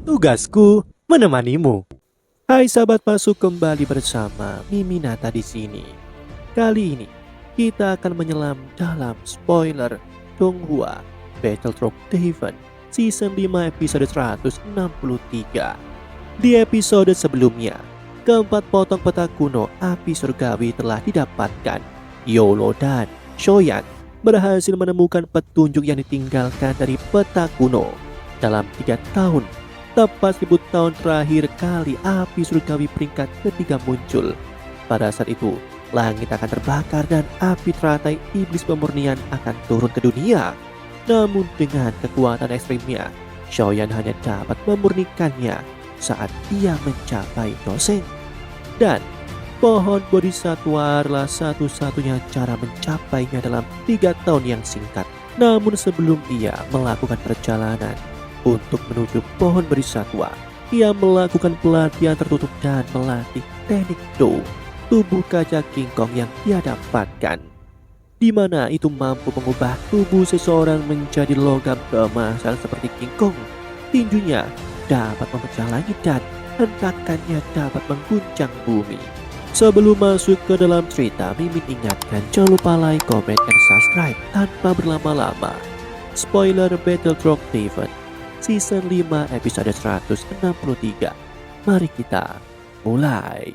Tugasku menemanimu. Hai sahabat masuk, kembali bersama Miminata di sini. Kali ini kita akan menyelam dalam spoiler Donghua Battlefront Heaven Season 5 episode 163. Di episode sebelumnya, keempat potong peta kuno api surgawi telah didapatkan. Yolo dan Shoyan berhasil menemukan petunjuk yang ditinggalkan dari peta kuno. Dalam 3 tahun, tepat 1000 tahun terakhir kali api surgawi peringkat ketiga muncul. Pada saat itu, langit akan terbakar dan api teratai iblis pemurnian akan turun ke dunia. Namun dengan kekuatan ekstrimnya, Shoyan hanya dapat memurnikannya saat ia mencapai Doseng. Dan pohon bodhisattva adalah satu-satunya cara mencapainya dalam 3 tahun yang singkat. Namun sebelum ia melakukan perjalanan untuk menuju pohon bodhisattva, ia melakukan pelatihan tertutup dan melatih teknik Do, tubuh kaca King Kong yang ia dapatkan, di mana itu mampu mengubah tubuh seseorang menjadi logam keemasan seperti King Kong. Tinjunya dapat memecah langit dan hentakannya dapat mengguncang bumi. Sebelum masuk ke dalam cerita, Mimin ingatkan jangan lupa like, comment, dan subscribe tanpa berlama-lama. Spoiler Battlefront Heaven Season 5 episode 163. Mari kita mulai.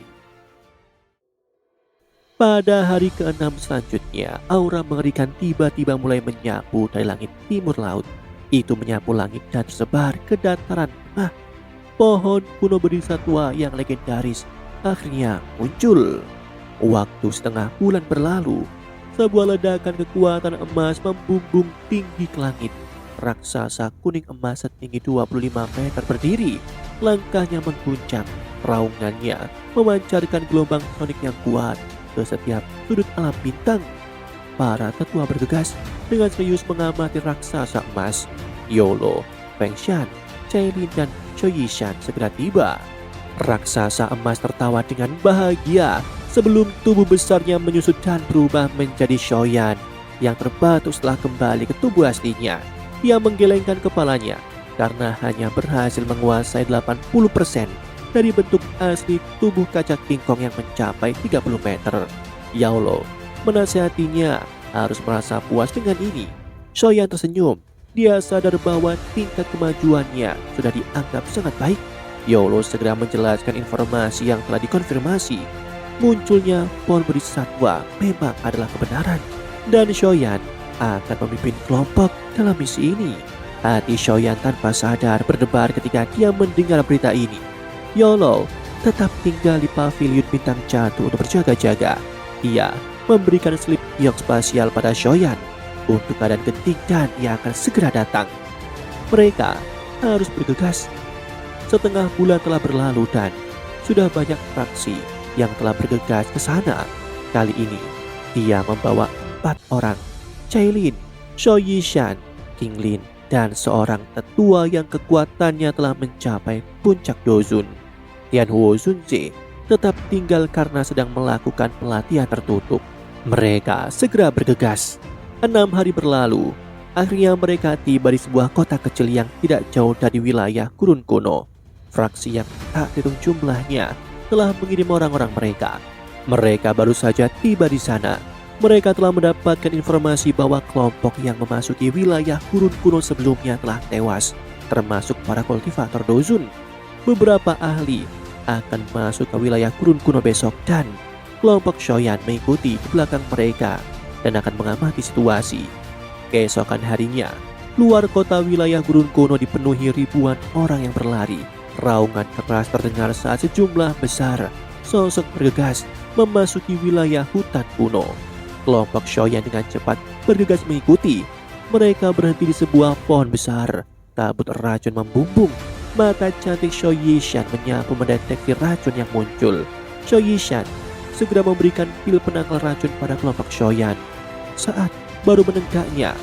Pada hari ke-6 selanjutnya, aura mengerikan tiba-tiba mulai menyapu dari langit timur laut. Itu menyapu langit dan tersebar ke dataran tengah. Pohon kuno bodhisattva yang legendaris akhirnya muncul. Waktu setengah bulan berlalu, sebuah ledakan kekuatan emas membumbung tinggi ke langit. Raksasa kuning emas setinggi 25 meter berdiri. Langkahnya mengguncang, raungannya memancarkan gelombang sonik yang kuat ke setiap sudut alam bintang. Para tetua bergegas dengan serius mengamati raksasa emas. Yolo, Fengshan, Cailin, dan Shoyishan segera tiba. Raksasa emas tertawa dengan bahagia sebelum tubuh besarnya menyusut dan berubah menjadi Shoyan yang terbatuk setelah kembali ke tubuh aslinya. Ia menggelengkan kepalanya karena hanya berhasil menguasai 80% dari bentuk asli tubuh kaca King Kong yang mencapai 30 meter. Yolo menasihatinya harus merasa puas dengan ini. Shoyan tersenyum. Dia sadar bahwa tingkat kemajuannya sudah dianggap sangat baik. Yolo segera menjelaskan informasi yang telah dikonfirmasi. Munculnya pohon bodhisattva memang adalah kebenaran, dan Shoyan akan memimpin kelompok dalam misi ini. Hati Shoyan tanpa sadar berdebar ketika dia mendengar berita ini. Yolo tetap tinggal di pavilion bintang jatuh untuk berjaga-jaga. Ia memberikan slip giok spasial pada Shoyan untuk keadaan genting dan ia akan segera datang. Mereka harus bergegas. Setengah bulan telah berlalu dan sudah banyak fraksi yang telah bergegas ke sana. Kali ini dia membawa 4 orang: Cailin, Shoyishan, Qinglin, dan seorang tetua yang kekuatannya telah mencapai puncak Dozun. Tianhuo Zunze tetap tinggal karena sedang melakukan pelatihan tertutup. Mereka segera bergegas. 6 hari berlalu. Akhirnya mereka tiba di sebuah kota kecil yang tidak jauh dari wilayah Gurun Kuno. Fraksi yang tak hitung jumlahnya telah mengirim orang-orang mereka. Mereka baru saja tiba di sana. Mereka telah mendapatkan informasi bahwa kelompok yang memasuki wilayah Gurun Kuno sebelumnya telah tewas, termasuk para kultivator Dozun. Beberapa ahli akan masuk ke wilayah Gurun Kuno besok dan kelompok Shoyan mengikuti di belakang mereka dan akan mengamati situasi. Keesokan harinya, luar kota wilayah Gurun Kuno dipenuhi ribuan orang yang berlari. Raungan keras terdengar saat sejumlah besar sosok bergegas memasuki wilayah hutan kuno. Kelompok Shoyan dengan cepat bergegas mengikuti. Mereka berhenti di sebuah pohon besar. Kabut racun membumbung. Mata cantik Shoyishan menyapu mendeteksi racun yang muncul. Shoyishan segera memberikan pil penangkal racun pada kelompok Shoyan. Saat baru menenggaknya,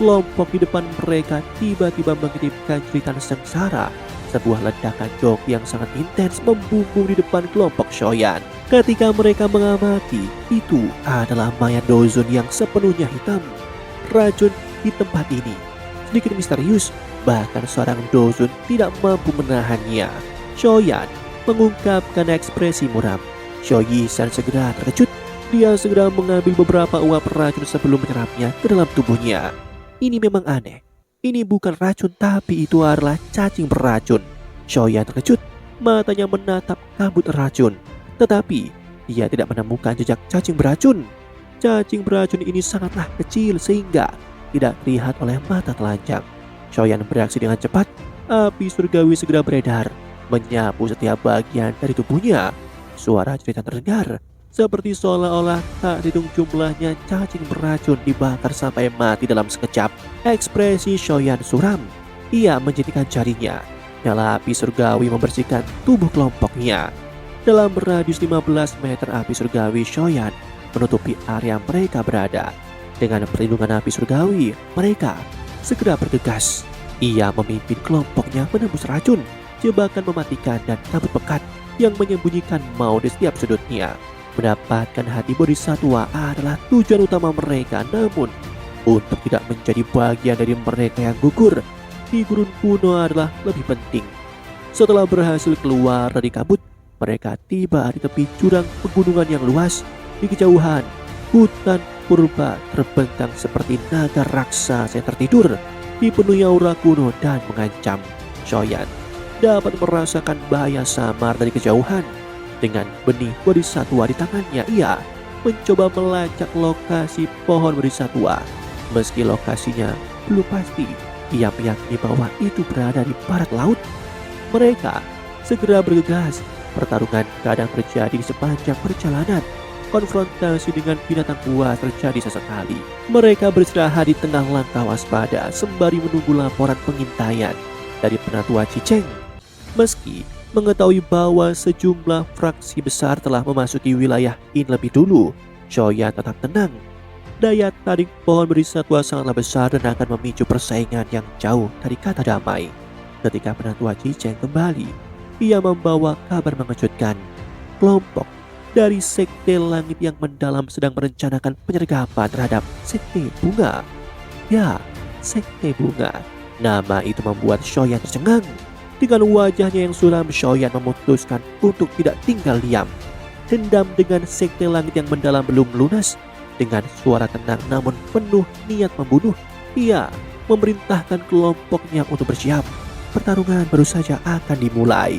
kelompok di depan mereka tiba-tiba mengirimkan cerita sengsara. Sebuah ledakan jok yang sangat intens membumbung di depan kelompok Shoyan. Ketika mereka mengamati, itu adalah mayat Dozun yang sepenuhnya hitam. Racun di tempat ini sedikit misterius. Bahkan seorang Dozun tidak mampu menahannya. Shoyan mengungkapkan ekspresi muram. Shoyi-san segera terkejut. Dia segera mengambil beberapa uap racun sebelum menyerapnya ke dalam tubuhnya. Ini memang aneh. Ini bukan racun tapi itu adalah cacing beracun. Shoyan terkejut. Matanya menatap kabut racun. Tetapi dia tidak menemukan jejak cacing beracun. Cacing beracun ini sangatlah kecil sehingga tidak terlihat oleh mata telanjang. Shoyan bereaksi dengan cepat. Api surgawi segera beredar, menyapu setiap bagian dari tubuhnya. Suara cerita terdengar, seperti seolah-olah tak dihitung jumlahnya cacing beracun dibakar sampai mati dalam sekejap. Ekspresi Shoyan suram. Ia menjentikan jarinya. Nyala api surgawi membersihkan tubuh kelompoknya. Dalam radius 15 meter api surgawi Shoyan menutupi area mereka berada. Dengan perlindungan api surgawi, mereka segera bergegas. Ia memimpin kelompoknya menembus racun, jebakan mematikan dan kabut pekat yang menyembunyikan maut di setiap sudutnya. Mendapatkan hati bodhisattva adalah tujuan utama mereka, namun untuk tidak menjadi bagian dari mereka yang gugur di gurun kuno adalah lebih penting. Setelah berhasil keluar dari kabut, mereka tiba di tepi jurang pegunungan yang luas. Di kejauhan, hutan purba terbentang seperti naga raksasa yang tertidur, dipenuhi aura kuno dan mengancam. Shoyan dapat merasakan bahaya samar dari kejauhan. Dengan benih bodhisattva di tangannya, ia mencoba melacak lokasi pohon bodhisattva. Meski lokasinya belum pasti, ia meyakini bahwa itu berada di barat laut. Mereka segera bergegas. Pertarungan kadang terjadi di sepanjang perjalanan. Konfrontasi dengan binatang buas terjadi sesekali. Mereka beristirahat di tengah langkah waspada sembari menunggu laporan pengintaian dari penatua Ciceng. Meski mengetahui bahwa sejumlah fraksi besar telah memasuki wilayah ini lebih dulu, Shoyan tetap tenang. Daya tarik pohon bodhisattva sangatlah besar dan akan memicu persaingan yang jauh dari kata damai. Ketika penatua Ciceng kembali, ia membawa kabar mengejutkan. Kelompok dari Sekte Langit yang mendalam sedang merencanakan penyergapan terhadap Sekte Bunga. Ya, Sekte Bunga. Nama itu membuat Shoyan tercengang. Dengan wajahnya yang suram, Shoyan memutuskan untuk tidak tinggal diam. Dendam dengan Sekte Langit yang mendalam belum lunas. Dengan suara tenang namun penuh niat membunuh, ia memerintahkan kelompoknya untuk bersiap. Pertarungan baru saja akan dimulai.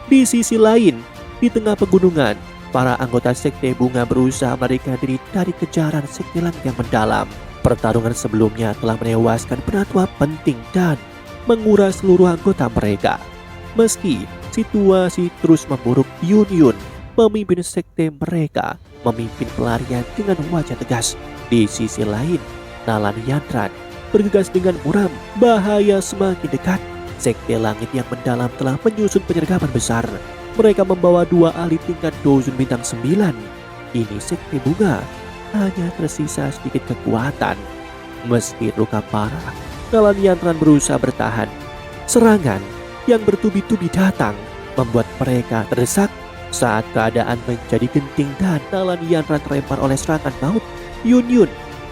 Di sisi lain, di tengah pegunungan, para anggota Sekte Bunga berusaha melarikan diri dari kejaran Sekte Langit yang mendalam. Pertarungan sebelumnya telah menewaskan penatua penting dan menguras seluruh anggota mereka. Meski situasi terus memburuk, Yun, pemimpin sekte mereka, memimpin pelarian dengan wajah tegas. Di sisi lain, Nalan Yantran bergegas dengan muram. Bahaya semakin dekat. Sekte Langit yang mendalam telah menyusun penyergapan besar. Mereka membawa 2 ahli tingkat Dozun bintang 9. Ini Sekte Bunga hanya tersisa sedikit kekuatan. Meski luka parah, Nalan Yantran berusaha bertahan. Serangan yang bertubi-tubi datang membuat mereka terdesak. Saat keadaan menjadi genting dan Nalan Yantran terlempar oleh serangan maut, Yun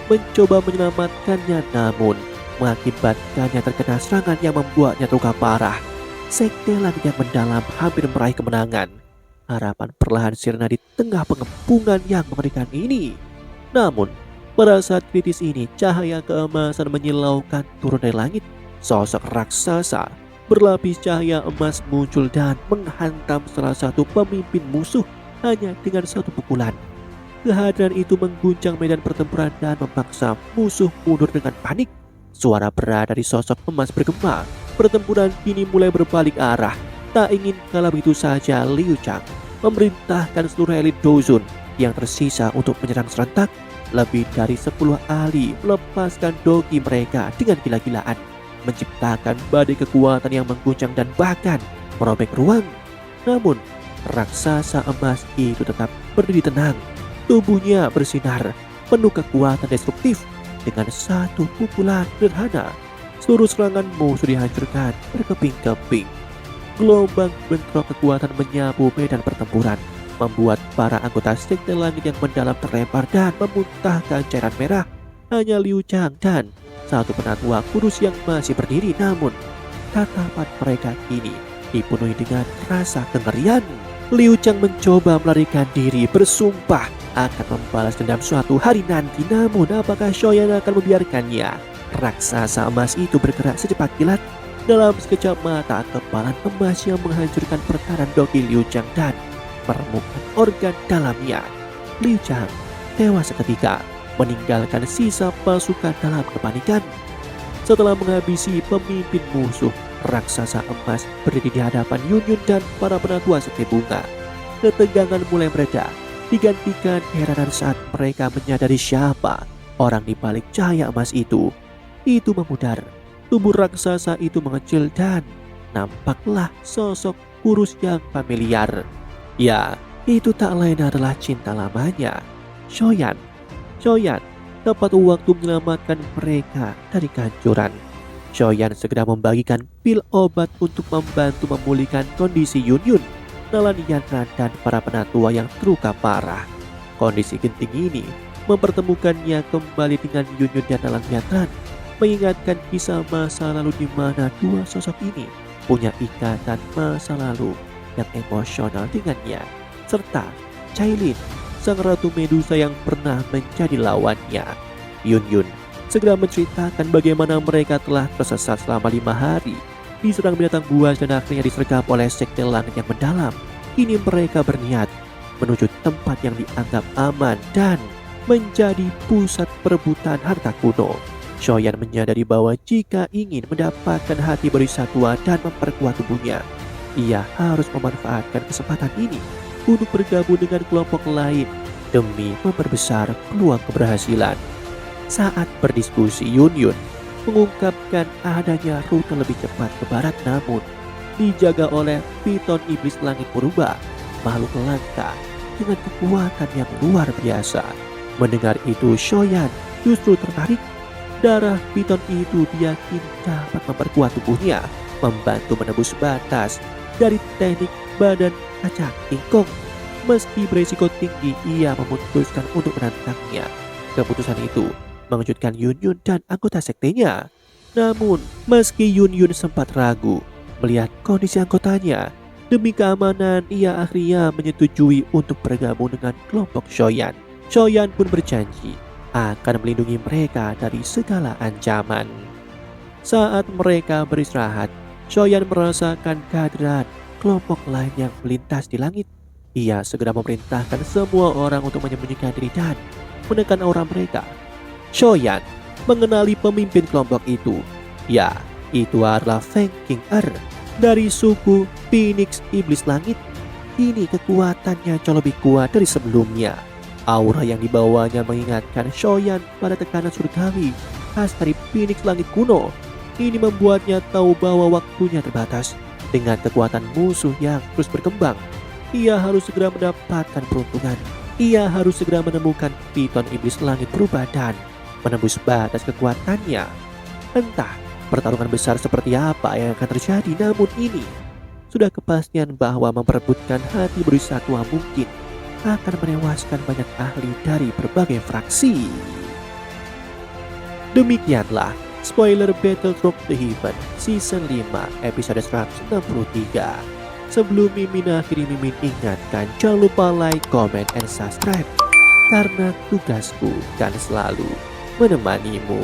mencoba menyelamatkannya, namun mengakibatkannya terkena serangan yang membuatnya terluka parah. Sekte Langit yang mendalam hampir meraih kemenangan. Harapan perlahan sirna di tengah pengepungan yang mengerikan ini. Namun, pada saat kritis ini, cahaya keemasan menyilaukan turun dari langit. Sosok raksasa berlapis cahaya emas muncul dan menghantam salah satu pemimpin musuh hanya dengan satu pukulan. Kehadiran itu mengguncang medan pertempuran dan memaksa musuh mundur dengan panik. Suara berat dari sosok emas bergema. Pertempuran kini mulai berbalik arah. Tak ingin kalah begitu saja, Liu Chang memerintahkan seluruh elit Dozun yang tersisa untuk menyerang serentak. Lebih dari 10 ahli melepaskan doki mereka dengan gila-gilaan, menciptakan badai kekuatan yang mengguncang dan bahkan merobek ruang. Namun, raksasa emas itu tetap berdiri tenang. Tubuhnya bersinar, penuh kekuatan destruktif. Dengan satu pukulan sederhana, seluruh serangan musuh dihancurkan berkeping-keping. Gelombang bentrok kekuatan menyapu medan pertempuran, membuat para anggota Sekte Langit yang mendalam terlempar dan memuntahkan cairan merah. Hanya Liu Chang dan satu penatua kurus yang masih berdiri, namun tatapan mereka kini dipenuhi dengan rasa kengerian. Liu Chang mencoba melarikan diri, bersumpah akan membalas dendam suatu hari nanti. Namun apakah Xiaoyan akan membiarkannya? Raksasa emas itu bergerak secepat kilat. Dalam sekejap mata, kepalan emas yang menghancurkan pertahanan doki Liu Chang dan meremukkan organ dalamnya. Liu Chang tewas seketika, meninggalkan sisa pasukan dalam kepanikan. Setelah menghabisi pemimpin musuh, raksasa emas berdiri di hadapan Yun Yun dan para penatua Sekte Bunga. Ketegangan mulai mereda, digantikan keheranan saat mereka menyadari siapa orang di balik cahaya emas itu. Itu memudar, tubuh raksasa itu mengecil dan nampaklah sosok kurus yang familiar. Ya, itu tak lain adalah cinta lamanya, Xiaoyan. Xiaoyan tepat waktu menyelamatkan mereka dari kehancuran. Xiaoyan segera membagikan pil obat untuk membantu memulihkan kondisi Yun Yun, Nalan Yanran dan para penatua yang terluka parah. Kondisi genting ini mempertemukannya kembali dengan Yun Yun dan Nalan Yanran, mengingatkan kisah masa lalu di mana dua sosok ini punya ikatan masa lalu yang emosional dengannya, serta Cailin, sang ratu Medusa yang pernah menjadi lawannya. Yun Yun segera menceritakan bagaimana mereka telah tersesat selama 5 hari, diserang binatang buas dan akhirnya disergap oleh sekte langit yang mendalam. Kini mereka berniat menuju tempat yang dianggap aman dan menjadi pusat perebutan harta kuno. Xiaoyan menyadari bahwa jika ingin mendapatkan hati Bodhisattva dan memperkuat tubuhnya, ia harus memanfaatkan kesempatan ini untuk bergabung dengan kelompok lain demi memperbesar peluang keberhasilan. Saat berdiskusi, Yun Yun mengungkapkan adanya rute lebih cepat ke barat, namun dijaga oleh Piton Iblis Langit Purba, makhluk langka dengan kekuatan yang luar biasa. Mendengar itu, Xiaoyan justru tertarik. Darah Piton itu diyakini dapat memperkuat tubuhnya, membantu menembus batas dari teknik badan kaca kingkong. Meski berisiko tinggi, ia memutuskan untuk menantangnya. Keputusan itu mengejutkan Yun Yun dan anggota sektenya. Namun, meski Yun Yun sempat ragu melihat kondisi anggotanya, demi keamanan ia akhirnya menyetujui untuk bergabung dengan kelompok Xiaoyan. Xiaoyan pun berjanji akan melindungi mereka dari segala ancaman. Saat mereka beristirahat, Xiaoyan merasakan kehadiran kelompok lain yang melintas di langit. Ia segera memerintahkan semua orang untuk menyembunyikan diri dan menekan aura mereka. Xiaoyan mengenali pemimpin kelompok itu. Ya, itu adalah Feng Qing'er dari suku Phoenix Iblis Langit. Kini kekuatannya jauh lebih kuat dari sebelumnya. Aura yang dibawanya mengingatkan Xiaoyan pada tekanan surgawi khas dari Phoenix Langit kuno. Ini membuatnya tahu bahwa waktunya terbatas. Dengan kekuatan musuh yang terus berkembang, ia harus segera mendapatkan peruntungan. Ia harus segera menemukan Piton Iblis Langit Purba dan menembus batas kekuatannya. Entah pertarungan besar seperti apa yang akan terjadi, namun ini sudah kepastian bahwa memperebutkan hati Bodhisattva mungkin akan menewaskan banyak ahli dari berbagai fraksi. Demikianlah spoiler Battlefront The Heaven Season 5 episode 163. Sebelum Mimin akhiri, Mimin ingatkan jangan lupa like, comment, and subscribe, karena tugasku kan selalu menemanimu.